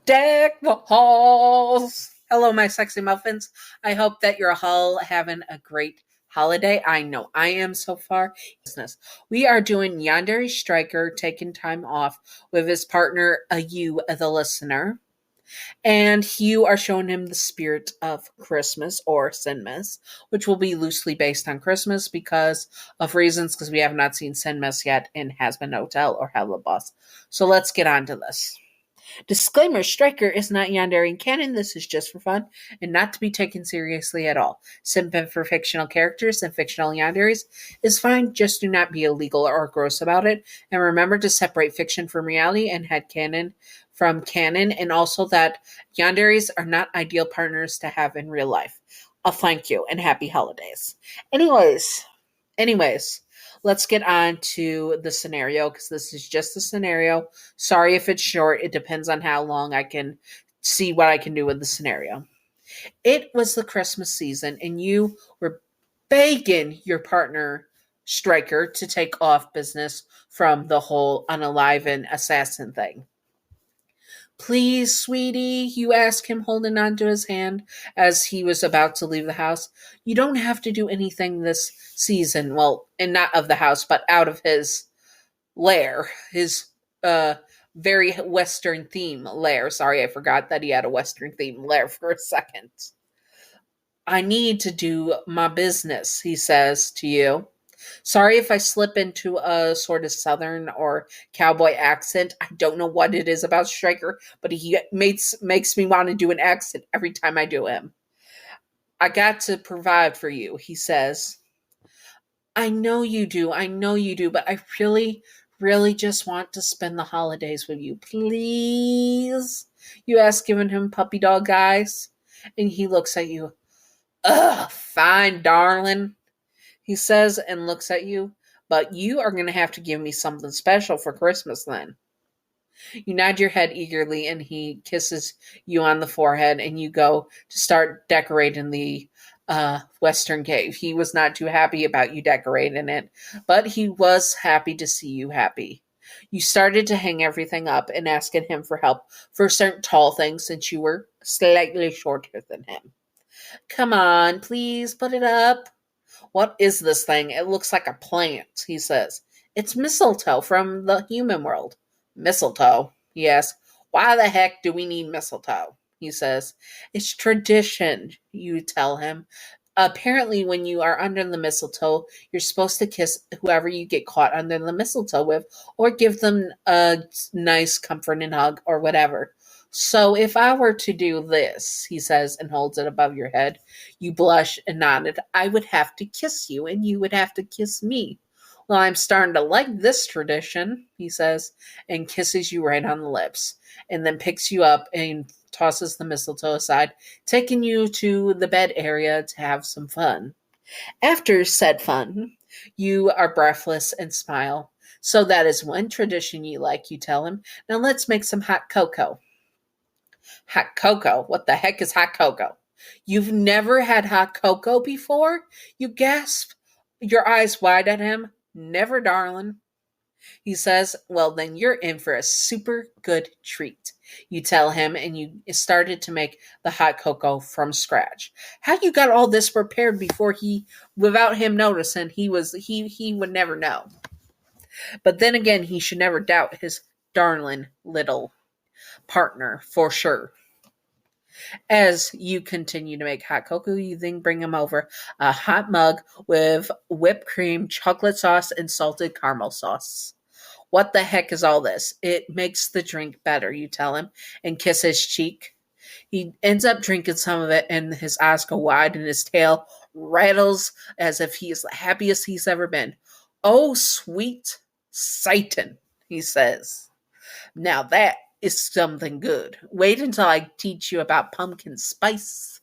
Deck the halls. Hello, my sexy muffins. I hope that you're all having a great holiday. I know I am so far. Business. We are doing Yandere Striker taking time off with his partner, you, the listener. And you are showing him the spirit of Christmas or Sinmas, which will be loosely based on Christmas because of reasons, because we have not seen Sinmas yet in Has Been Hotel or Helluva. So let's get on to this. Disclaimer, Striker is not Yandere canon. This is just for fun and not to be taken seriously at all. Simping for fictional characters and fictional Yanderes is fine, just do not be illegal or gross about it. And remember to separate fiction from reality and headcanon from canon, and also that Yanderes are not ideal partners to have in real life. Thank you and happy holidays. Anyways, let's get on to the scenario because this is just a scenario. Sorry if it's short. It depends on how long I can see what I can do with the scenario. It was the Christmas season, and you were begging your partner, Striker, to take off business from the whole unalive assassin thing. Please, sweetie, you ask him, holding onto his hand as he was about to leave the house. You don't have to do anything this season. Well, and not of the house, but out of his lair, his very Western theme lair. Sorry, I forgot that he had a Western theme lair for a second. I need to do my business, he says to you. Sorry if I slip into a sort of southern or cowboy accent. I don't know what it is about Striker, but he makes me want to do an accent every time I do him. I got to provide for you, he says. I know you do, but I really just want to spend the holidays with you. Please? You ask, giving him puppy dog eyes. And he looks at you. Ugh, fine, darling, he says and looks at you. But you are going to have to give me something special for Christmas then. You nod your head eagerly and he kisses you on the forehead and you go to start decorating the Western cave. He was not too happy about you decorating it, but he was happy to see you happy. You started to hang everything up and asking him for help for certain tall things since you were slightly shorter than him. Come on, please put it up. What is this thing? It looks like a plant, he says. It's mistletoe from the human world. Mistletoe? He asks. Why the heck do we need mistletoe? He says. It's tradition, you tell him. Apparently, when you are under the mistletoe, you're supposed to kiss whoever you get caught under the mistletoe with, or give them a nice comforting hug, or whatever. So if I were to do this, he says, and holds it above your head, you blush and nodded, I would have to kiss you, and you would have to kiss me. Well, I'm starting to like this tradition, he says, and kisses you right on the lips, and then picks you up and tosses the mistletoe aside, taking you to the bed area to have some fun. After said fun, you are breathless and smile. So that is one tradition you like, you tell him. Now let's make some hot cocoa. Hot cocoa? What the heck is hot cocoa? You've never had hot cocoa before? You gasp, your eyes wide at him. Never, darling. He says, well, then you're in for a super good treat. You tell him, and you started to make the hot cocoa from scratch. How you got all this prepared without him noticing? He would never know. But then again, he should never doubt his darling little partner for sure. As you continue to make hot cocoa, you then bring him over a hot mug with whipped cream, chocolate sauce, and salted caramel sauce. What the heck is all this? It makes the drink better, you tell him, and kiss his cheek. He ends up drinking some of it, and his eyes go wide, and his tail rattles as if he is the happiest he's ever been. Oh, sweet Satan, he says. Now that is something good. Wait until I teach you about pumpkin spice,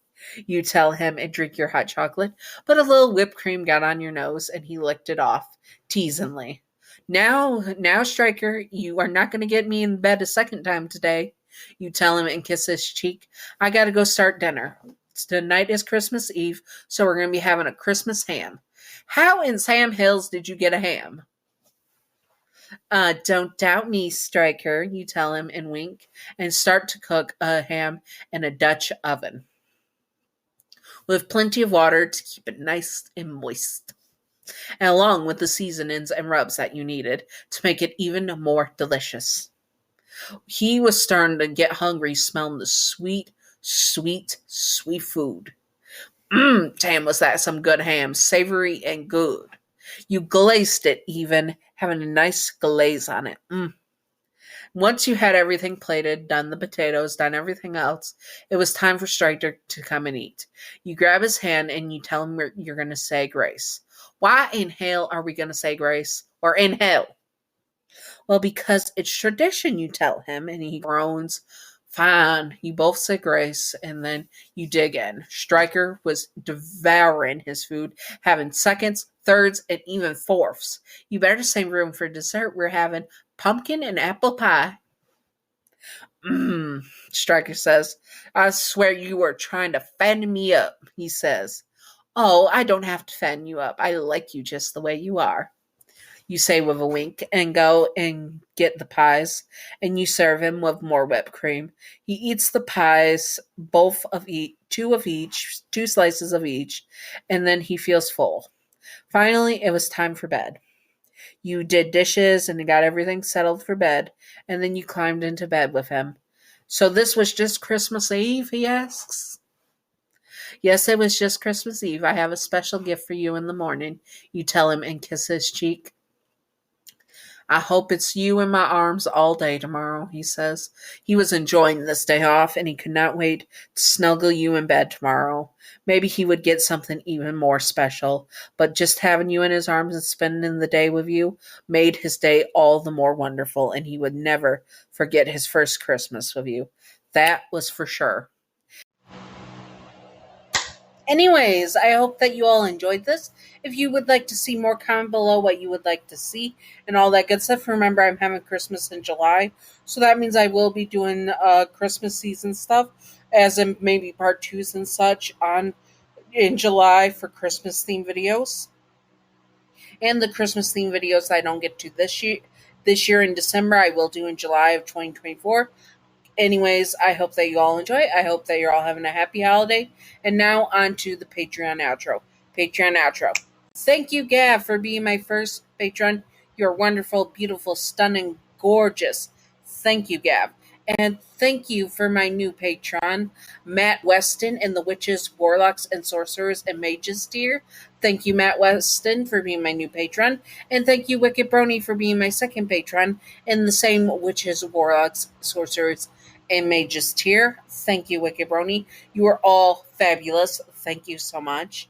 you tell him, and drink your hot chocolate. But a little whipped cream got on your nose, and he licked it off, teasingly. Now, Striker, you are not going to get me in bed a second time today, you tell him and kiss his cheek. I got to go start dinner. Tonight is Christmas Eve, so we're going to be having a Christmas ham. How in Sam Hills did you get a ham? Don't doubt me, Striker, you tell him and wink, and start to cook a ham in a Dutch oven with plenty of water to keep it nice and moist, and along with the seasonings and rubs that you needed to make it even more delicious. He was starting to get hungry, smelling the sweet, sweet, sweet food. Damn, was that some good ham, savory and good. You glazed it even, having a nice glaze on it. Once you had everything plated, done the potatoes, done everything else, it was time for Striker to come and eat. You grab his hand and you tell him you're going to say grace. Why in hell are we going to say grace? Or in hell? Well, because it's tradition, you tell him, and he groans. Fine. You both say grace, and then you dig in. Striker was devouring his food, having seconds, thirds, and even fourths. You better save room for dessert. We're having pumpkin and apple pie. Striker says. I swear you were trying to fatten me up, he says. Oh, I don't have to fatten you up. I like you just the way you are, you say with a wink, and go and get the pies, and you serve him with more whipped cream. He eats the pies, both of each, two slices of each, and then he feels full. Finally, it was time for bed. You did dishes and got everything settled for bed, and then you climbed into bed with him. So this was just Christmas Eve, he asks. Yes, it was just Christmas Eve. I have a special gift for you in the morning, you tell him and kiss his cheek. I hope it's you in my arms all day tomorrow, he says. He was enjoying this day off, and he could not wait to snuggle you in bed tomorrow. Maybe he would get something even more special, but just having you in his arms and spending the day with you made his day all the more wonderful, and he would never forget his first Christmas with you. That was for sure. Anyways, I hope that you all enjoyed this. If you would like to see more, comment below what you would like to see and all that good stuff. Remember, I'm having Christmas in July, so that means I will be doing Christmas season stuff, as in maybe part twos and such on in July for Christmas theme videos, and the Christmas theme videos that I don't get to this year. This year in December, I will do in July of 2024. Anyways, I hope that you all enjoy it. I hope that you're all having a happy holiday. And now on to the Patreon outro. Patreon outro. Thank you, Gav, for being my first patron. You're wonderful, beautiful, stunning, gorgeous. Thank you, Gav. And thank you for my new patron, Matt Weston and the Witches, Warlocks, and Sorcerers and Mages tier. Thank you, Matt Weston, for being my new patron. And thank you, Wicked Brony, for being my second patron in the same Witches, Warlocks, Sorcerers, and Mages tier. Thank you, Wicked Brony. You are all fabulous. Thank you so much.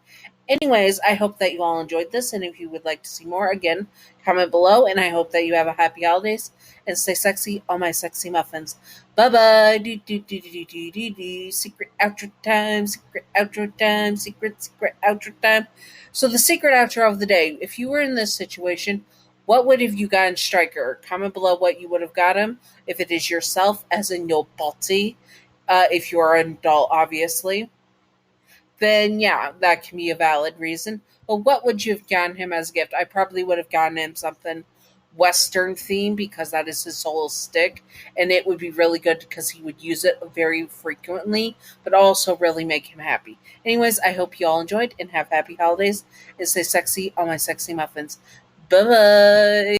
Anyways, I hope that you all enjoyed this, and if you would like to see more, again, comment below, and I hope that you have a happy holidays, and stay sexy, all my sexy muffins. Bye-bye. Do, do, do, do, do, do, do, do. Secret outro time, secret outro time, secret outro time. So the secret outro of the day, if you were in this situation, what would have you gotten Striker? Comment below what you would have got him. If it is yourself, as in your body, if you are an adult, obviously, then yeah, that can be a valid reason. But what would you have gotten him as a gift? I probably would have gotten him something Western themed, because that is his sole stick, and it would be really good because he would use it very frequently, but also really make him happy. Anyways, I hope you all enjoyed and have happy holidays, and stay sexy, all my sexy muffins. Bye bye.